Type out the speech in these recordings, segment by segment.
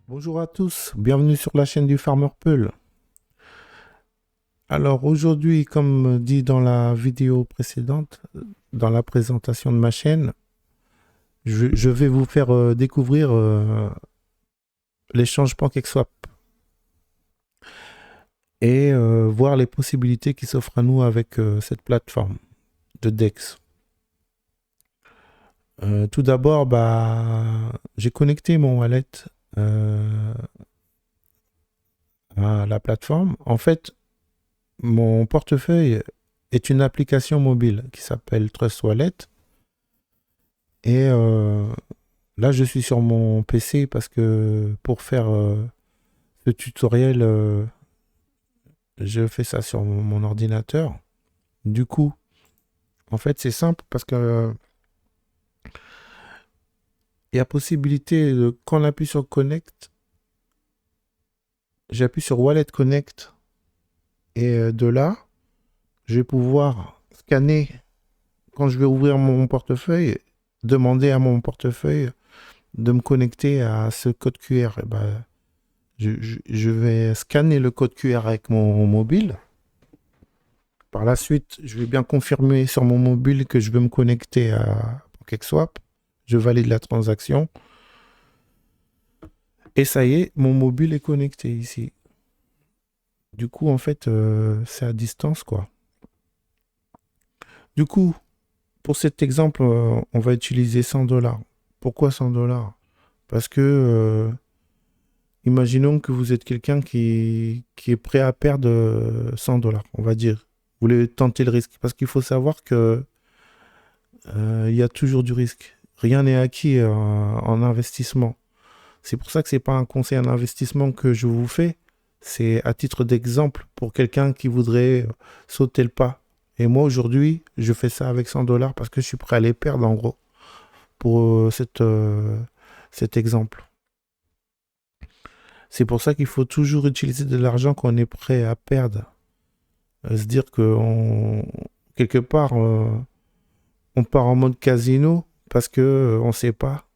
Bonjour à tous, bienvenue sur la chaîne du Farmer Peul. Alors aujourd'hui, comme dit dans la vidéo précédente, dans la présentation de ma chaîne, je vais vous faire découvrir l'échange PancakeSwap et voir les possibilités qui s'offrent à nous avec cette plateforme de DEX. Tout d'abord, j'ai connecté mon wallet à la plateforme. En fait, mon portefeuille est une application mobile qui s'appelle Trust Wallet. Et là, je suis sur mon PC parce que pour faire ce tutoriel, je fais ça sur mon ordinateur. Du coup, en fait, c'est simple parce que il y a possibilité de, quand on appuie sur Connect, j'appuie sur Wallet Connect et de là, je vais pouvoir scanner quand je vais ouvrir mon portefeuille, demander à mon portefeuille de me connecter à ce code QR. Et je vais scanner le code QR avec mon mobile. Par la suite, je vais bien confirmer sur mon mobile que je veux me connecter à PancakeSwap. Je valide la transaction. Et ça y est, mon mobile est connecté ici. Du coup, en fait, c'est à distance, quoi. Du coup, pour cet exemple, on va utiliser 100 dollars. Pourquoi 100 dollars? Parce que, imaginons que vous êtes quelqu'un qui est prêt à perdre 100 dollars, on va dire. Vous voulez tenter le risque. Parce qu'il faut savoir que il y a toujours du risque. Rien n'est acquis en investissement. C'est pour ça que c'est pas un conseil en investissement que je vous fais. C'est à titre d'exemple pour quelqu'un qui voudrait sauter le pas. Et moi, aujourd'hui, je fais ça avec 100 dollars parce que je suis prêt à les perdre, en gros, pour cet exemple. C'est pour ça qu'il faut toujours utiliser de l'argent qu'on est prêt à perdre. Se dire que quelque part, on part en mode casino parce que on ne sait pas.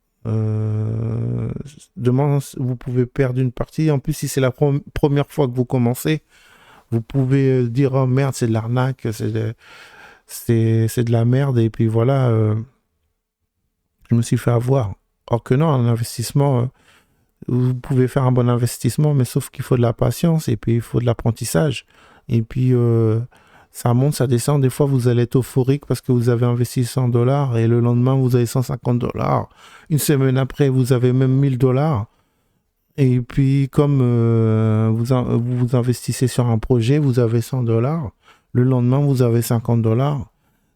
Demain, vous pouvez perdre une partie. En plus, si c'est la première fois que vous commencez, vous pouvez dire oh merde, c'est de l'arnaque, c'est de la merde. Et puis voilà, je me suis fait avoir. Or que non, un investissement, vous pouvez faire un bon investissement, mais sauf qu'il faut de la patience et puis il faut de l'apprentissage. Et puis ça monte, ça descend. Des fois, vous allez être euphorique parce que vous avez investi 100 dollars et le lendemain, vous avez 150 dollars. Une semaine après, vous avez même 1000 dollars. Et puis, comme vous investissez sur un projet, vous avez 100 dollars. Le lendemain, vous avez 50 dollars.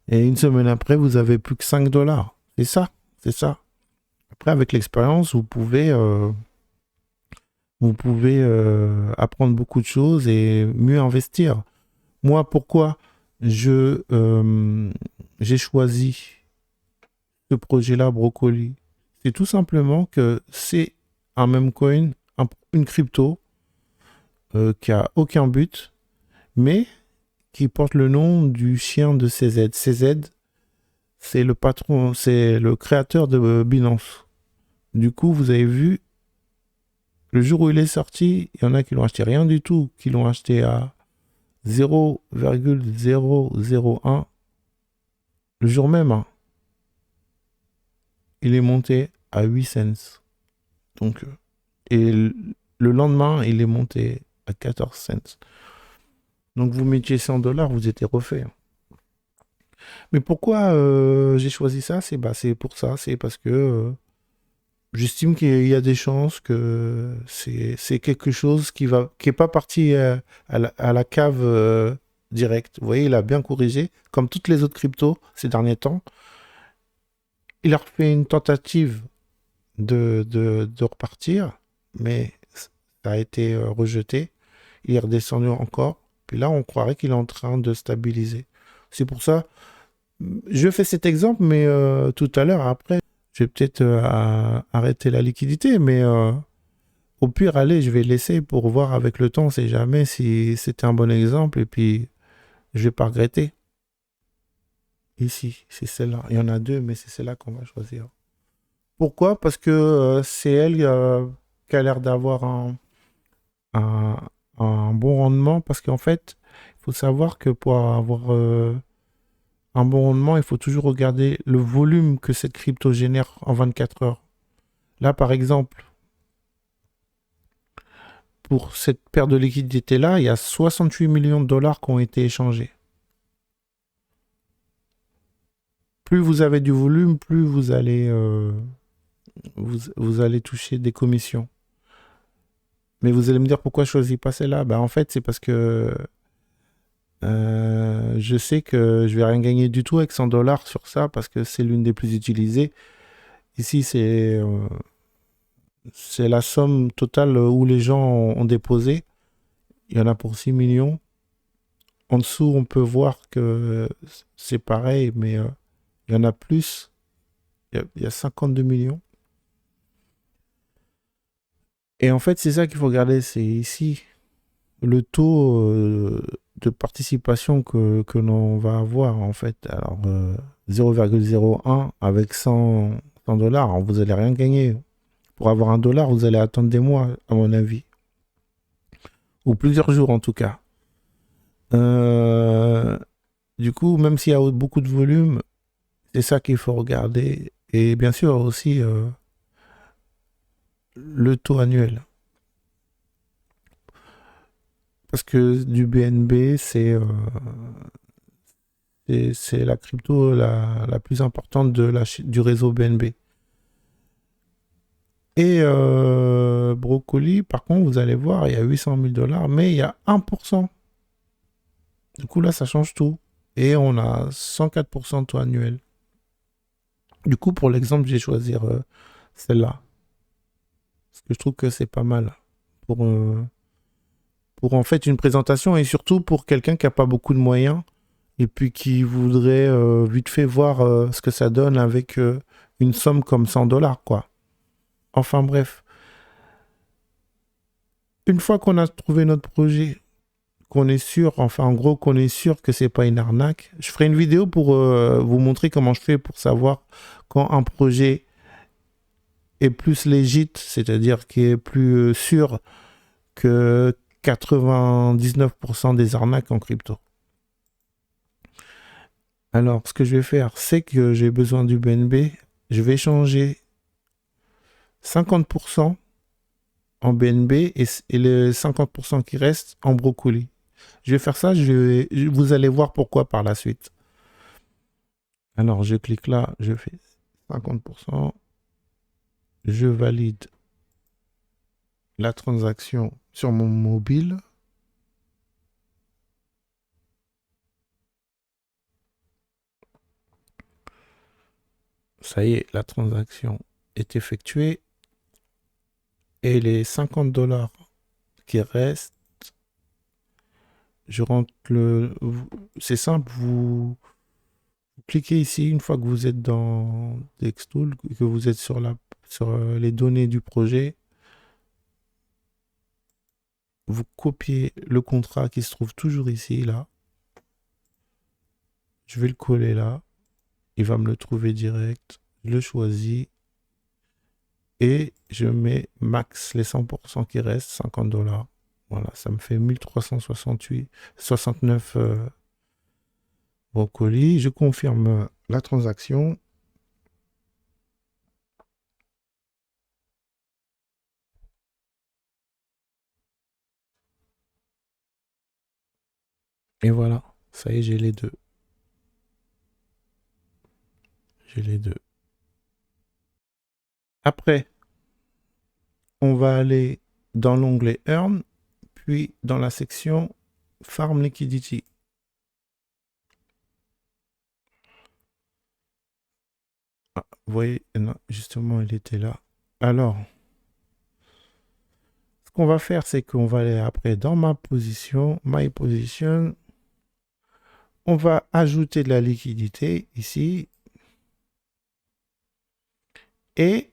Et une semaine après, vous avez plus que 5 dollars. C'est ça, c'est ça. Après, avec l'expérience, vous pouvez apprendre beaucoup de choses et mieux investir. Moi, pourquoi j'ai choisi ce projet-là, Brocoli? C'est tout simplement que c'est un meme coin, une crypto qui a aucun but, mais qui porte le nom du chien de CZ. CZ, c'est le patron, c'est le créateur de Binance. Du coup, vous avez vu, le jour où il est sorti, il y en a qui l'ont acheté rien du tout, qui l'ont acheté à 0,001 le jour même. Hein, il est monté à 8 cents. Donc, et le lendemain, il est monté à 14 cents. Donc, vous mettiez 100 dollars, vous étiez refait. Hein. Mais pourquoi j'ai choisi ça? C'est pour ça. C'est parce que j'estime qu'il y a des chances que c'est quelque chose qui est pas parti à la cave direct. Vous voyez, il a bien corrigé, comme toutes les autres cryptos ces derniers temps. Il a refait une tentative de repartir, mais ça a été rejeté. Il est redescendu encore. Puis là, on croirait qu'il est en train de stabiliser. C'est pour ça, je fais cet exemple, mais tout à l'heure, après, je vais peut-être arrêter la liquidité, mais au pire, allez, je vais laisser pour voir avec le temps, on sait jamais si c'était un bon exemple, et puis je vais pas regretter. Ici, c'est celle-là. Il y en a deux, mais c'est celle-là qu'on va choisir. Pourquoi? Parce que c'est elle qui a l'air d'avoir un, un bon rendement parce qu'en fait, il faut savoir que pour avoir un bon rendement, il faut toujours regarder le volume que cette crypto génère en 24 heures. Là, par exemple, pour cette paire de liquidités-là, il y a 68 millions de dollars qui ont été échangés. Plus vous avez du volume, plus vous allez, vous allez toucher des commissions. Mais vous allez me dire pourquoi je choisis pas celle-là. En fait, c'est parce que je sais que je vais rien gagner du tout avec 100 dollars sur ça parce que c'est l'une des plus utilisées. Ici, c'est la somme totale où les gens ont déposé. Il y en a pour 6 millions. En dessous, on peut voir que c'est pareil, mais il y en a plus. Il y a 52 millions. Et en fait, c'est ça qu'il faut regarder. C'est ici le taux de participation que l'on va avoir, en fait. Alors, 0,01 avec 100 dollars, vous n'allez rien gagner. Pour avoir un dollar, vous allez attendre des mois, à mon avis. Ou plusieurs jours, en tout cas. Euh, du coup, même s'il y a beaucoup de volume, c'est ça qu'il faut regarder. Et bien sûr, aussi le taux annuel. Parce que du BNB, c'est la crypto la plus importante du réseau BNB. Et Brocoli, par contre, vous allez voir, il y a 800 000 dollars, mais il y a 1%. Du coup, là, ça change tout. Et on a 104% de taux annuel. Du coup, pour l'exemple, j'ai choisi celle-là. Parce que je trouve que c'est pas mal pour en fait une présentation et surtout pour quelqu'un qui n'a pas beaucoup de moyens et puis qui voudrait vite fait voir ce que ça donne avec une somme comme 100 dollars, quoi. Enfin bref, une fois qu'on a trouvé notre projet, qu'on est sûr, enfin en gros qu'on est sûr que c'est pas une arnaque, je ferai une vidéo pour vous montrer comment je fais pour savoir quand un projet est plus légit, c'est-à-dire qui est plus sûr que 99% des arnaques en crypto. Alors, ce que je vais faire, c'est que j'ai besoin du BNB. Je vais changer 50% en BNB et les 50% qui restent en Brocoli. Je vais faire ça, vous allez voir pourquoi par la suite. Alors, je clique là, je fais 50%. Je valide la transaction sur mon mobile. Ça y est, la transaction est effectuée. Et les 50 dollars qui restent, je rentre c'est simple, vous cliquez ici une fois que vous êtes dans Dextool, que vous êtes sur les données du projet. Vous copiez le contrat qui se trouve toujours ici, là. Je vais le coller là. Il va me le trouver direct. Je le choisis. Et je mets max les 100% qui restent, 50 dollars. Voilà, ça me fait 1369 brocolis. Je confirme la transaction. Et voilà, ça y est, j'ai les deux. J'ai les deux. Après, on va aller dans l'onglet Earn, puis dans la section Farm Liquidity. Ah, vous voyez, non, justement, il était là. Alors, ce qu'on va faire, c'est qu'on va aller après dans ma position, My Position. On va ajouter de la liquidité ici. Et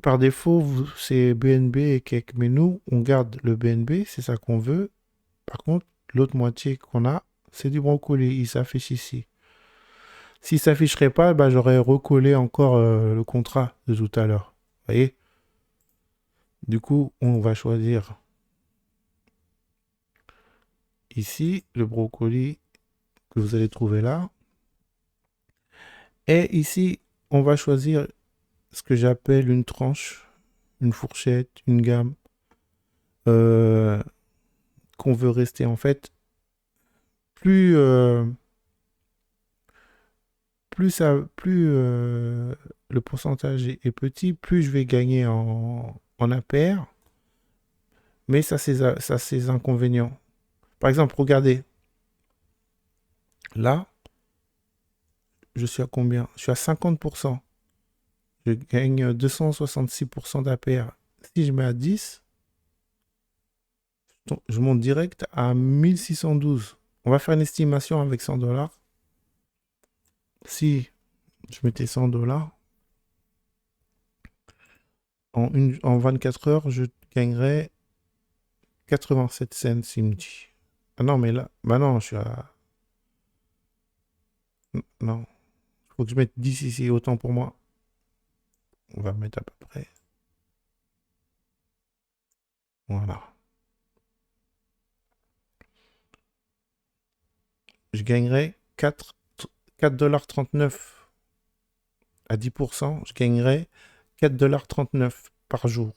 par défaut, c'est BNB et quelques, mais nous, on garde le BNB, c'est ça qu'on veut. Par contre, l'autre moitié qu'on a, c'est du brocoli, il s'affiche ici. S'il ne s'afficherait pas, j'aurais recollé encore le contrat de tout à l'heure. Vous voyez? Du coup, on va choisir ici le brocoli que vous allez trouver là. Et ici, on va choisir ce que j'appelle une tranche, une fourchette, une gamme euh, qu'on veut rester en fait. Plus, plus le pourcentage est petit, plus je vais gagner en APR. Mais ça, a ses inconvénients. Par exemple, regardez. Là, je suis à combien? Je suis à 50%. Je gagne 266% d'APR. Si je mets à 10, je monte direct à 1612. On va faire une estimation avec 100 dollars. Si je mettais 100 dollars, en 24 heures, je gagnerais 87 cents, il me dit. Ah non, mais là, bah non, je suis à... Non, il faut que je mette 10 ici, autant pour moi. On va mettre à peu près. Voilà. Je gagnerais 4,39 à 10%. Je gagnerais 4,39 par jour.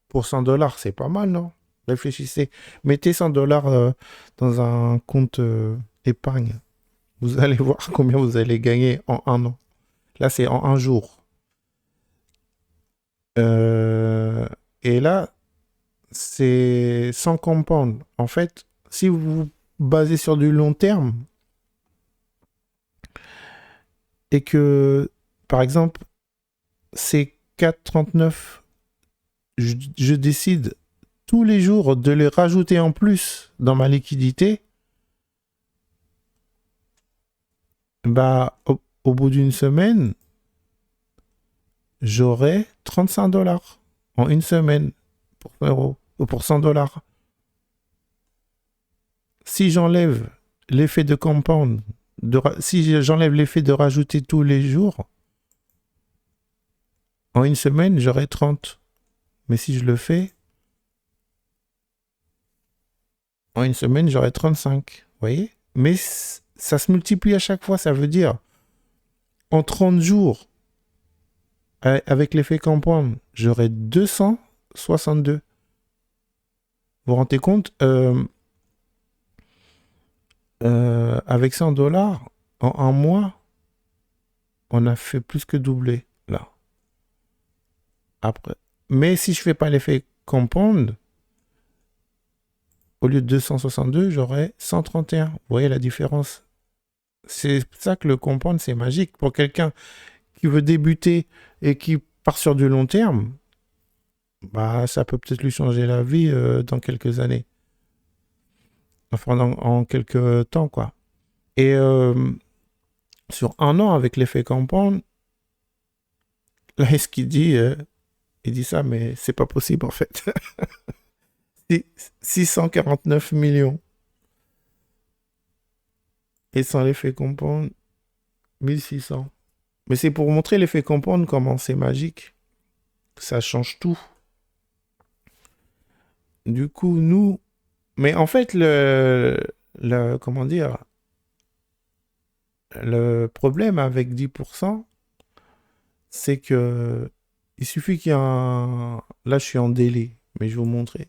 Pour 100 dollars, c'est pas mal, non? Réfléchissez. Mettez 100 dollars dans un compte épargne. Vous allez voir combien vous allez gagner en un an. Là, c'est en un jour. Euh, et là, c'est sans compound. En fait, si vous vous basez sur du long terme et que, par exemple, c'est 4,39, je décide tous les jours de les rajouter en plus dans ma liquidité, bah, au bout d'une semaine, j'aurai 35 dollars en une semaine pour 100 euros ou pour 100 dollars. Si j'enlève l'effet de compound, si j'enlève l'effet de rajouter tous les jours, en une semaine, j'aurai 30. Mais si je le fais, en une semaine, j'aurai 35. Vous voyez? Mais ça se multiplie à chaque fois. Ça veut dire, en 30 jours, avec l'effet compound, j'aurai 262. Vous vous rendez compte avec 100 dollars, en un mois, on a fait plus que doubler, là. Après. Mais si je fais pas l'effet compound, au lieu de 262, j'aurai 131. Vous voyez la différence? C'est pour ça que le compound, c'est magique. Pour quelqu'un qui veut débuter et qui part sur du long terme, bah, ça peut peut-être lui changer la vie dans quelques années. Enfin, en quelques temps, quoi. Et sur un an, avec l'effet compound, là, ce qu'il dit, il dit ça, mais c'est pas possible, en fait. 649 millions. Et sans l'effet compound, 1600. Mais c'est pour montrer l'effet compound, comment c'est magique. Ça change tout. Du coup, nous... Mais en fait, comment dire, le problème avec 10%, c'est que il suffit qu'il y ait un... Là, je suis en délai, mais je vais vous montrer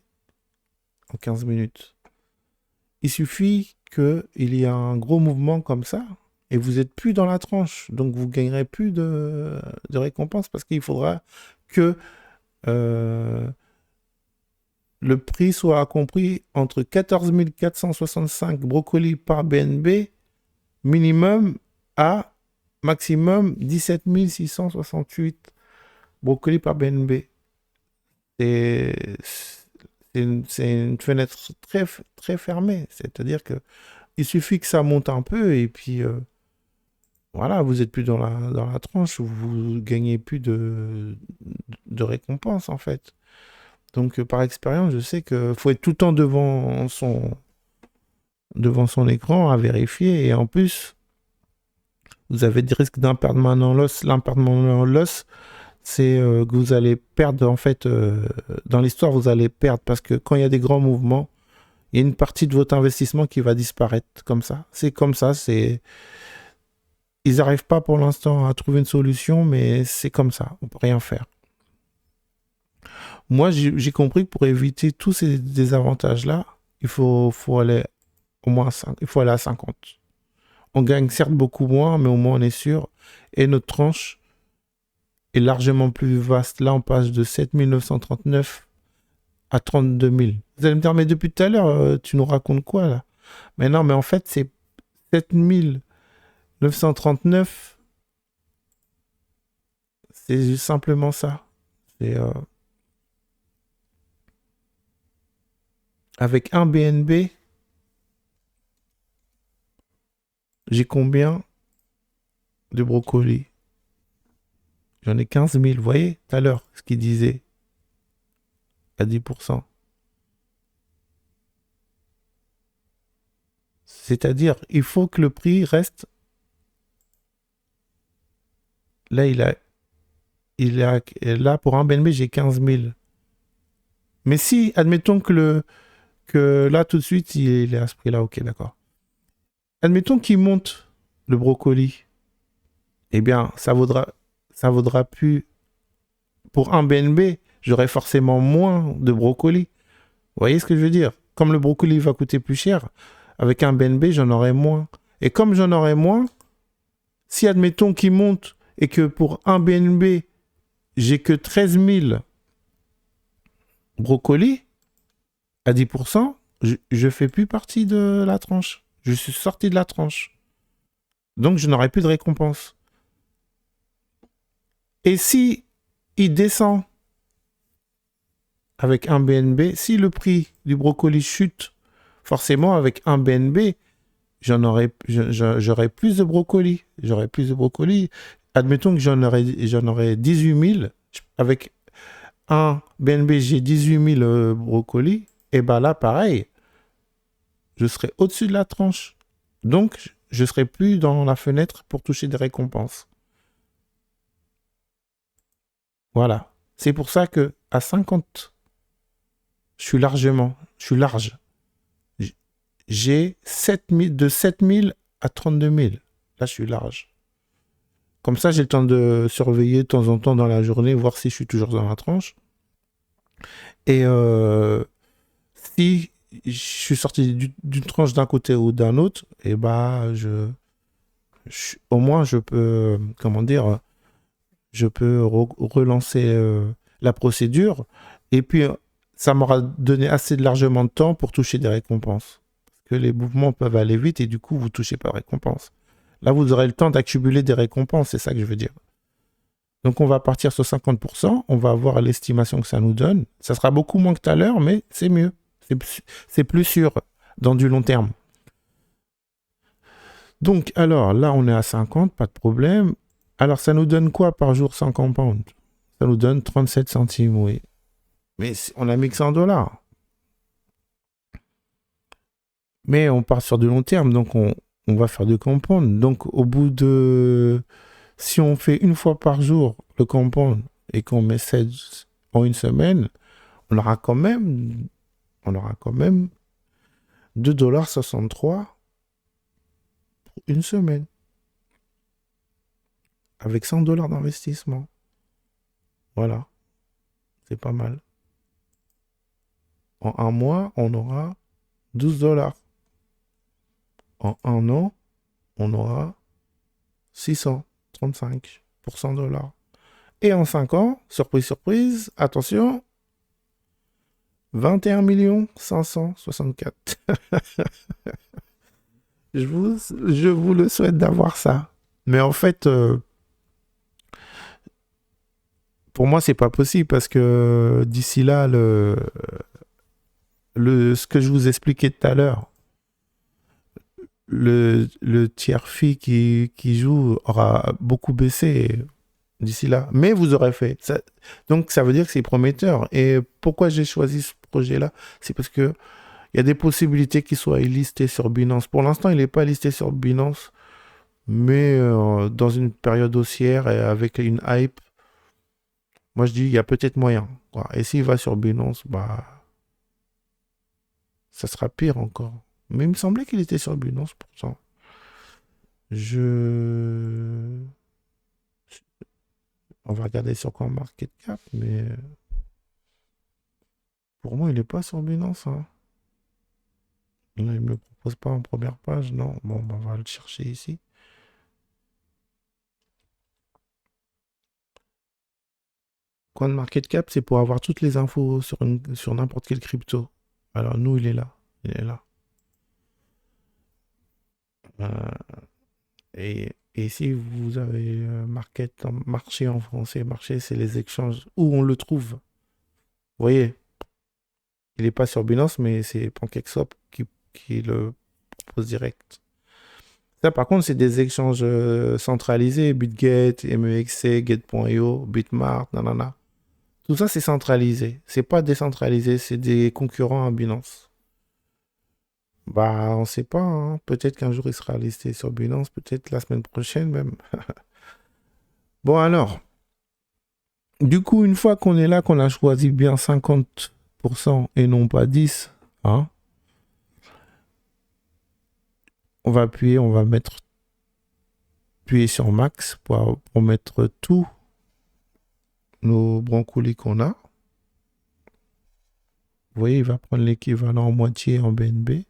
en 15 minutes. Il suffit qu'il y ait un gros mouvement comme ça, et vous n'êtes plus dans la tranche. Donc, vous gagnerez plus de récompense parce qu'il faudra que le prix soit compris entre 14 465 brocolis par BNB minimum à maximum 17 668 brocolis par BNB. C'est une fenêtre très, très fermée. C'est-à-dire que il suffit que ça monte un peu et puis voilà, vous n'êtes plus dans la tranche, vous gagnez plus de récompense en fait. Donc par expérience, je sais qu'il faut être tout le temps devant son écran à vérifier. Et en plus, vous avez des risques d'impairment en loss. L'impairment en loss, c'est que vous allez perdre, en fait, dans l'histoire, vous allez perdre parce que quand il y a des grands mouvements, il y a une partie de votre investissement qui va disparaître comme ça. C'est comme ça, c'est... Ils n'arrivent pas pour l'instant à trouver une solution, mais c'est comme ça, on peut rien faire. Moi, j'ai compris que pour éviter tous ces désavantages-là, faut aller au moins 5, il faut aller à 50. On gagne certes beaucoup moins, mais au moins on est sûr. Et notre tranche est largement plus vaste. Là, on passe de 7 939 à 32 000. Vous allez me dire, mais depuis tout à l'heure, tu nous racontes quoi là? Mais non, mais en fait, c'est 7 939. C'est simplement ça. C'est avec un BNB, j'ai combien de brocolis? J'en ai 15 000. Vous voyez, tout à l'heure, ce qu'il disait à 10%. C'est-à-dire, il faut que le prix reste. Là, là pour un BNB, j'ai 15 000. Mais si, admettons que là, tout de suite, il est à ce prix-là, ok, d'accord. Admettons qu'il monte le brocoli. Eh bien, ça vaudra plus. Pour un BNB, j'aurai forcément moins de brocoli. Vous voyez ce que je veux dire? Comme le brocoli va coûter plus cher, avec un BNB, j'en aurai moins. Et comme j'en aurai moins, si admettons qu'il monte et que pour un BNB, j'ai que 13 000 brocolis, à 10%, je fais plus partie de la tranche. Je suis sorti de la tranche. Donc, je n'aurai plus de récompense. Et si il descend avec un BNB, si le prix du brocoli chute, forcément, avec un BNB, j'aurai plus de brocolis. J'aurai plus de brocolis. Admettons que j'en aurai 18 000. Avec un BNB, j'ai 18 000 brocolis. Et bien là, pareil, je serai au-dessus de la tranche. Donc, je ne serai plus dans la fenêtre pour toucher des récompenses. Voilà. C'est pour ça que à 50, je suis large. J'ai de 7 000 à 32 000. Là, je suis large. Comme ça, j'ai le temps de surveiller de temps en temps dans la journée, voir si je suis toujours dans la tranche. Et si je suis sorti d'une tranche d'un côté ou d'un autre, et bah, au moins, je peux, comment dire, je peux relancer la procédure. Et puis, ça m'aura donné assez largement de temps pour toucher des récompenses. Parce que les mouvements peuvent aller vite et du coup, vous ne touchez pas de récompenses. Là, vous aurez le temps d'accumuler des récompenses, c'est ça que je veux dire. Donc, on va partir sur 50%. On va voir l'estimation que ça nous donne. Ça sera beaucoup moins que tout à l'heure, mais c'est mieux. C'est plus sûr dans du long terme. Donc, alors, là, on est à 50, pas de problème. Alors, ça nous donne quoi par jour sans compound? Ça nous donne 37 centimes, oui. Mais on a mis que 100 $. Mais on part sur du long terme, donc on va faire du compound. Donc, au bout de... Si on fait une fois par jour le compound et qu'on met 7 en une semaine, on aura quand même 2,63 $ pour une semaine. Avec 100 $ d'investissement. Voilà. C'est pas mal. En un mois, on aura 12 $. En un an, on aura 635 pour 100 $. Et en 5 ans, surprise, surprise, attention, 21 564. Je vous le souhaite d'avoir ça. Mais en fait, pour moi, c'est pas possible parce que d'ici là, ce que je vous expliquais tout à l'heure, le tiers fee qui joue aura beaucoup baissé d'ici là. Mais vous aurez fait. Donc, ça veut dire que c'est prometteur. Et pourquoi j'ai choisi ce projet-là? C'est parce que il y a des possibilités qu'il soit listé sur Binance. Pour l'instant, il n'est pas listé sur Binance. Mais dans une période haussière et avec une hype, Moi, je dis, il y a peut-être moyen, quoi. Et s'il va sur Binance, bah, ça sera pire encore. Mais il me semblait qu'il était sur Binance pourtant. Je... On va regarder sur CoinMarketCap, mais pour moi, il n'est pas sur Binance, hein. Là, il ne me le propose pas en première page, non. Bon, bah, on va le chercher ici. CoinMarketCap, c'est pour avoir toutes les infos sur n'importe quelle crypto. Alors, nous, il est là. Il est là. Euh, et si vous avez marché en français, marché, c'est les échanges où on le trouve. Vous voyez, il n'est pas sur Binance, mais c'est PancakeSwap qui le propose direct. Ça, par contre, c'est des échanges centralisés. Bitget, MEXC, Get.io, Bitmart, nanana. Tout ça, c'est centralisé. C'est pas décentralisé, c'est des concurrents à Binance. Bah, on sait pas, hein. Peut-être qu'un jour il sera listé sur Binance, peut-être la semaine prochaine même. Bon, alors, du coup, une fois qu'on est là, qu'on a choisi bien 50% et non pas 10, hein, on va appuyer, on va appuyer sur max pour mettre tous nos brocolis qu'on a. Vous voyez, il va prendre l'équivalent en moitié en BNB.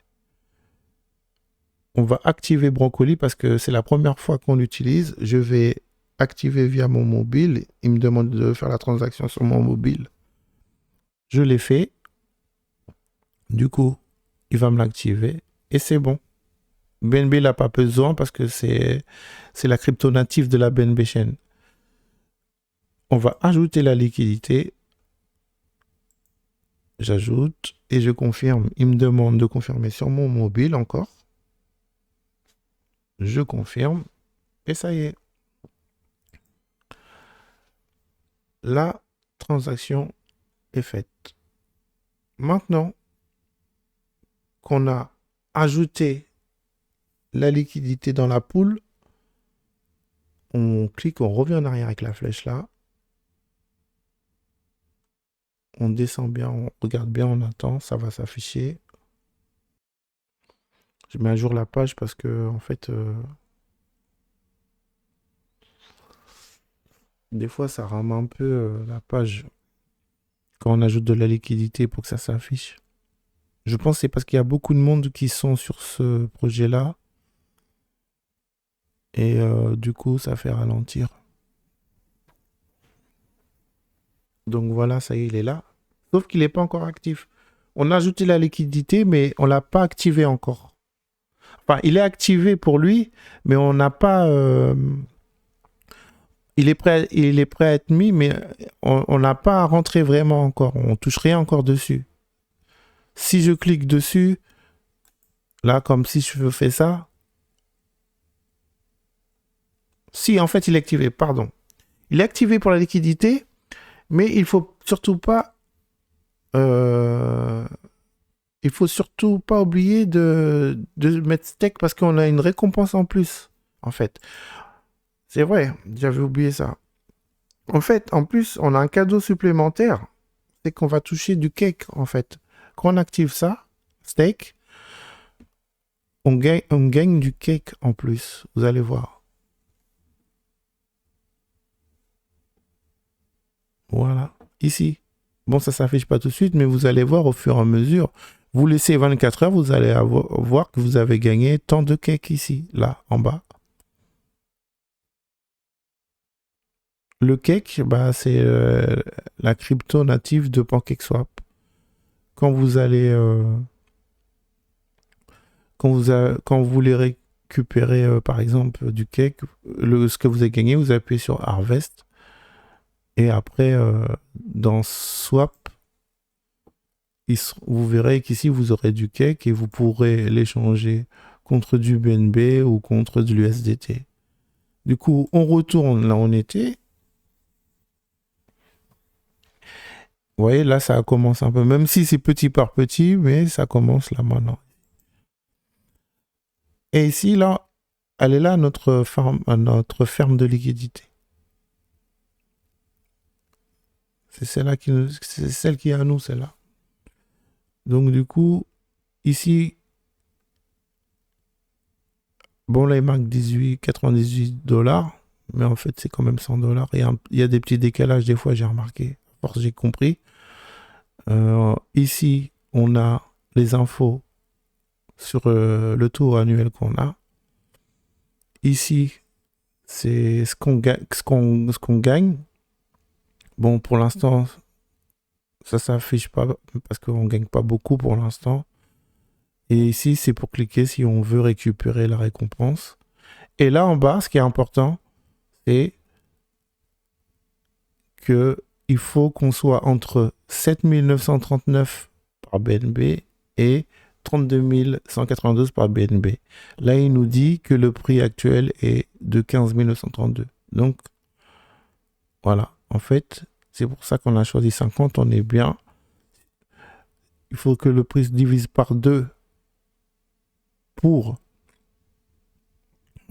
On va activer Brocoli parce que c'est la première fois qu'on l'utilise. Je vais activer via mon mobile. Il me demande de faire la transaction sur mon mobile. Je l'ai fait. Du coup, il va me l'activer et c'est bon. BNB n'a pas besoin parce que c'est la crypto native de la BNB Chain. On va ajouter la liquidité. J'ajoute et je confirme. Il me demande de confirmer sur mon mobile encore. Je confirme et ça y est. La transaction est faite. Maintenant qu'on a ajouté la liquidité dans la poule, on clique, on revient en arrière avec la flèche là. On descend bien, on regarde bien, on attend, ça va s'afficher. Je mets à jour la page parce que en fait, des fois ça rame un peu la page quand on ajoute de la liquidité pour que ça s'affiche. Je pense que c'est parce qu'il y a beaucoup de monde qui sont sur ce projet-là. Et du coup, ça fait ralentir. Donc voilà, ça y est, il est là. Sauf qu'il n'est pas encore actif. On a ajouté la liquidité, mais on ne l'a pas activé encore. Enfin, il est activé pour lui, mais on n'a pas... il est prêt à être mis, mais on n'a pas rentré vraiment encore. On touche rien encore dessus. Si je clique dessus, là, comme si je fais ça... Si, en fait, il est activé, pardon. Il est activé pour la liquidité, mais il faut surtout pas... il faut surtout pas oublier de mettre stake parce qu'on a une récompense en plus, en fait. C'est vrai, j'avais oublié ça. En fait, en plus, on a un cadeau supplémentaire, c'est qu'on va toucher du cake, en fait. Quand on active ça, stake, on gagne du cake en plus, vous allez voir. Voilà, ici. Bon, ça s'affiche pas tout de suite, mais vous allez voir au fur et à mesure. Vous laissez 24 heures, vous allez voir que vous avez gagné tant de cake ici, là, en bas. Le cake, bah, c'est la crypto native de PancakeSwap. Quand vous allez, quand vous voulez récupérer, par exemple, du cake, ce que vous avez gagné, vous appuyez sur Harvest. Et après, dans Swap, vous verrez qu'ici, vous aurez du cake et vous pourrez l'échanger contre du BNB ou contre de l'USDT. Du coup, on retourne là où on était. Vous voyez, là, ça commence un peu, même si c'est petit par petit, mais ça commence là maintenant. Et ici, là, elle est là, notre ferme de liquidité. C'est celle-là c'est celle qui est à nous, celle-là. Donc du coup, ici, bon là il marque 98 $, mais en fait c'est quand même 100 $. Et il y a des petits décalages des fois, j'ai remarqué. À force, j'ai compris. Ici, on a les infos sur le taux annuel qu'on a. Ici, c'est ce qu'on gagne. Bon, pour l'instant, ça s'affiche pas parce qu'on gagne pas beaucoup pour l'instant. Et ici, c'est pour cliquer si on veut récupérer la récompense. Et là en bas, ce qui est important, c'est que il faut qu'on soit entre 7 939 par BNB et 32 192 par BNB. Là, il nous dit que le prix actuel est de 15 932. Donc, voilà. En fait, c'est pour ça qu'on a choisi 50. On est bien. Il faut que le prix se divise par 2 pour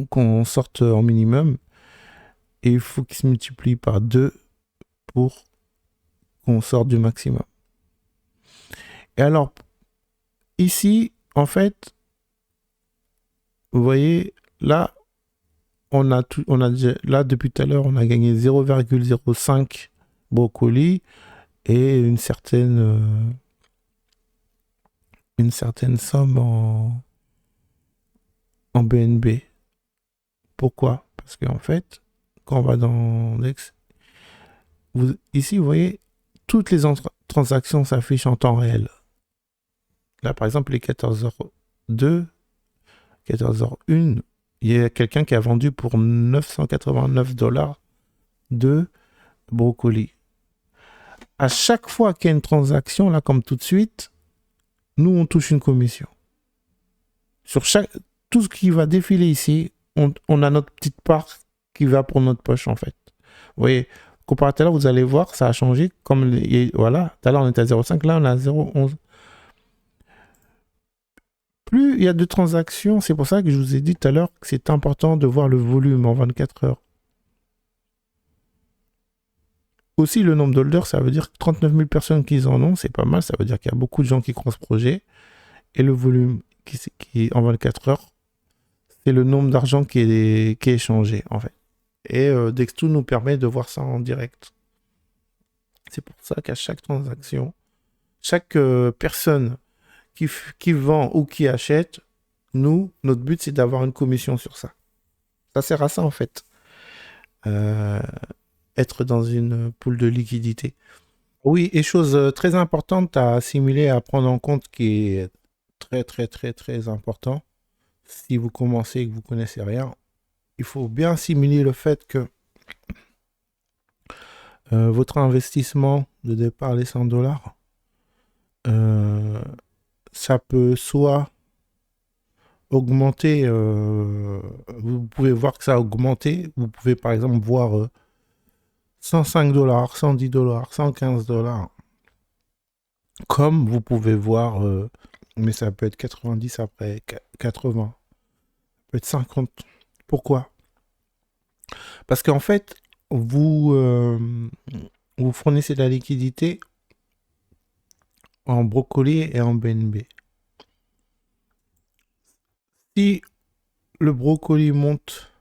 qu'on sorte en minimum. Et il faut qu'il se multiplie par 2 pour qu'on sorte du maximum. Et alors, ici, en fait, vous voyez, là, on a là, depuis tout à l'heure, on a gagné 0,05 brocoli et une certaine somme en BNB. Pourquoi? Parce qu'en fait, quand on va dans Dex, ici, vous voyez, toutes les transactions s'affichent en temps réel. Là, par exemple, les 14h02, 14h01, il y a quelqu'un qui a vendu pour 989 $ de brocoli. À chaque fois qu'il y a une transaction, là, comme tout de suite, nous, on touche une commission. Sur tout ce qui va défiler ici, on a notre petite part qui va pour notre poche, en fait. Vous voyez, comparé à tout à l'heure, vous allez voir, ça a changé. Voilà, tout à l'heure, on était à 0,5, là, on est à 0,11. Plus il y a de transactions, c'est pour ça que je vous ai dit tout à l'heure que c'est important de voir le volume en 24 heures. Aussi, le nombre d'holders, ça veut dire que 39 000 personnes qui en ont, c'est pas mal. Ça veut dire qu'il y a beaucoup de gens qui croient ce projet. Et le volume qui en 24 heures, c'est le nombre d'argent qui est échangé, en fait. Et Dexto nous permet de voir ça en direct. C'est pour ça qu'à chaque transaction, chaque personne qui vend ou qui achète, notre but, c'est d'avoir une commission sur ça. Ça sert à ça, en fait. Être dans une pool de liquidité. Oui, et chose très importante à assimiler, à prendre en compte, qui est très, très, très, très important, si vous commencez et que vous ne connaissez rien, il faut bien assimiler le fait que votre investissement de départ, les 100 $, ça peut soit augmenter, vous pouvez voir que ça a augmenté, vous pouvez par exemple voir 105 $, 110 $, 115 $, comme vous pouvez voir, mais ça peut être 90 après, 80, ça peut être 50. Pourquoi? Parce qu'en fait, vous fournissez de la liquidité en brocoli et en BNB. Si le brocoli monte,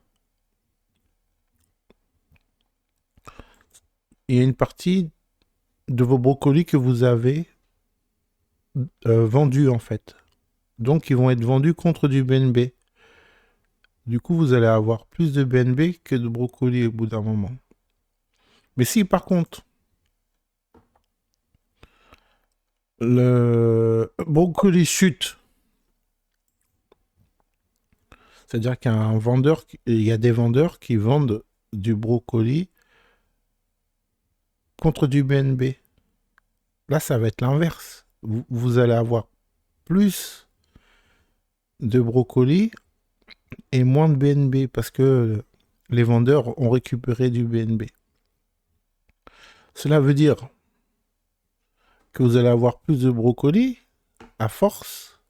il y a une partie de vos brocolis que vous avez vendus en fait. Donc ils vont être vendus contre du BNB. Du coup, vous allez avoir plus de BNB que de brocoli au bout d'un moment. Mais si par contre, le brocoli chute, c'est-à-dire il y a des vendeurs qui vendent du brocoli contre du BNB. Là, ça va être l'inverse. Vous allez avoir plus de brocoli et moins de BNB parce que les vendeurs ont récupéré du BNB. Cela veut dire que vous allez avoir plus de brocoli à force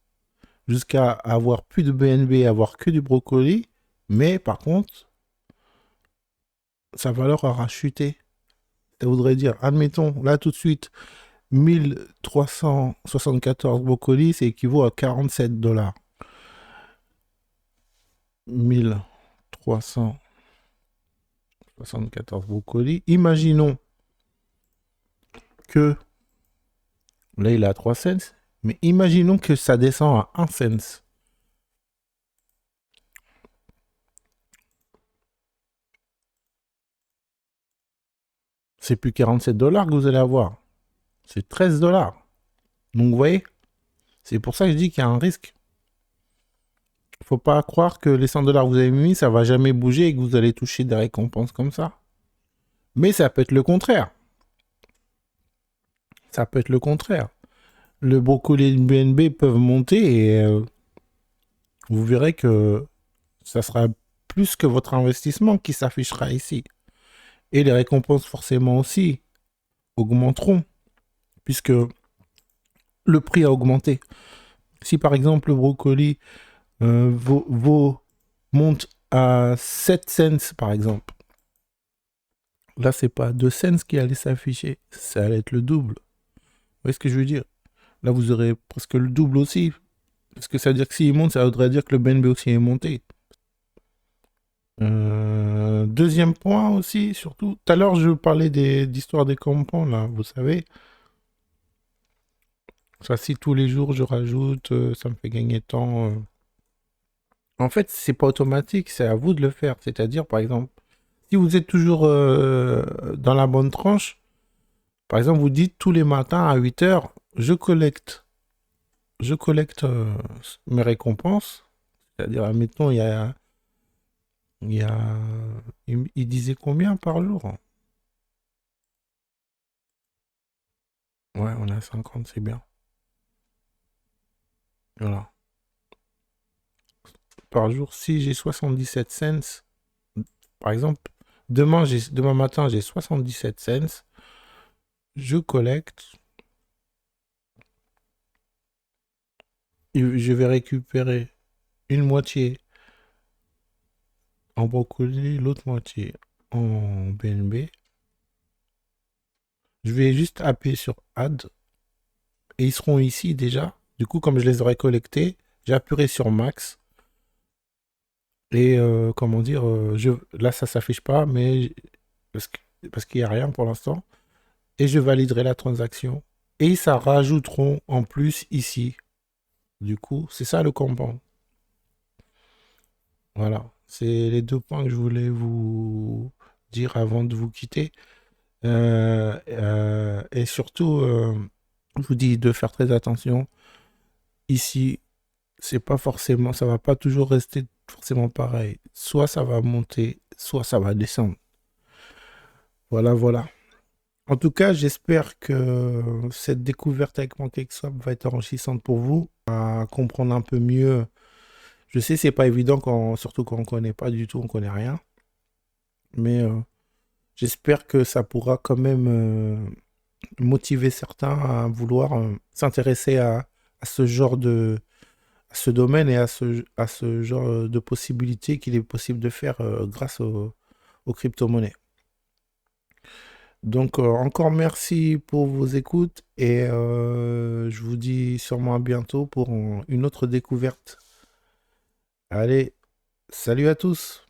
jusqu'à avoir plus de BNB et avoir que du brocoli, mais par contre, sa valeur aura chuté. ça voudrait dire, admettons, là tout de suite, 1374 brocolis, c'est équivaut à 47 dollars. 1374 brocolis. Imaginons que, là il est à 3 cents, mais imaginons que ça descend à 1 cent. C'est plus 47 dollars que vous allez avoir. C'est 13 dollars. Donc vous voyez, c'est pour ça que je dis qu'il y a un risque. Faut pas croire que les 100 dollars que vous avez mis, ça va jamais bouger et que vous allez toucher des récompenses comme ça. Mais ça peut être le contraire. Ça peut être le contraire. Le brocoli et le BNB peuvent monter et vous verrez que ça sera plus que votre investissement qui s'affichera ici. Et les récompenses forcément aussi augmenteront puisque le prix a augmenté. Si par exemple le brocoli monte à 7 cents par exemple, là c'est pas 2 cents qui allait s'afficher, ça allait être le double. Vous voyez ce que je veux dire? Là vous aurez presque le double aussi. Parce que ça veut dire que s'il monte, ça voudrait dire que le BNB aussi est monté. Deuxième point aussi, surtout, tout à l'heure je parlais d'histoire des compounds, là, vous savez. Ça, si tous les jours je rajoute, ça me fait gagner temps. En fait, c'est pas automatique, c'est à vous de le faire. C'est-à-dire, par exemple, si vous êtes toujours dans la bonne tranche, par exemple, vous dites tous les matins à 8 heures, je collecte mes récompenses. C'est-à-dire, admettons, il y a, il disait combien par jour? Ouais, on a 50, c'est bien. Voilà. Par jour, si j'ai 77 cents, par exemple, demain matin, j'ai 77 cents, je collecte, et je vais récupérer une moitié en brocoli, l'autre moitié en BNB. Je vais juste appuyer sur Add, et ils seront ici déjà. Du coup, comme je les aurai collectés, j'appuierai sur Max. Et comment dire, là ça s'affiche pas, mais parce qu'il n'y a rien pour l'instant. Et je validerai la transaction. Et ils ça rajouteront en plus ici. Du coup, c'est ça le compound. Voilà. C'est les deux points que je voulais vous dire avant de vous quitter. Et surtout, je vous dis de faire très attention. Ici, c'est pas forcément, ça va pas toujours rester forcément pareil. Soit ça va monter, soit ça va descendre. Voilà, voilà. En tout cas, j'espère que cette découverte avec PancakeSwap va être enrichissante pour vous, à comprendre un peu mieux. Je sais, c'est pas évident, surtout quand on connaît pas du tout, on connaît rien. Mais j'espère que ça pourra quand même motiver certains à vouloir s'intéresser à ce genre à ce domaine et à ce genre de possibilités qu'il est possible de faire grâce aux crypto-monnaies. Donc, encore merci pour vos écoutes et je vous dis sûrement à bientôt pour une autre découverte. Allez, salut à tous!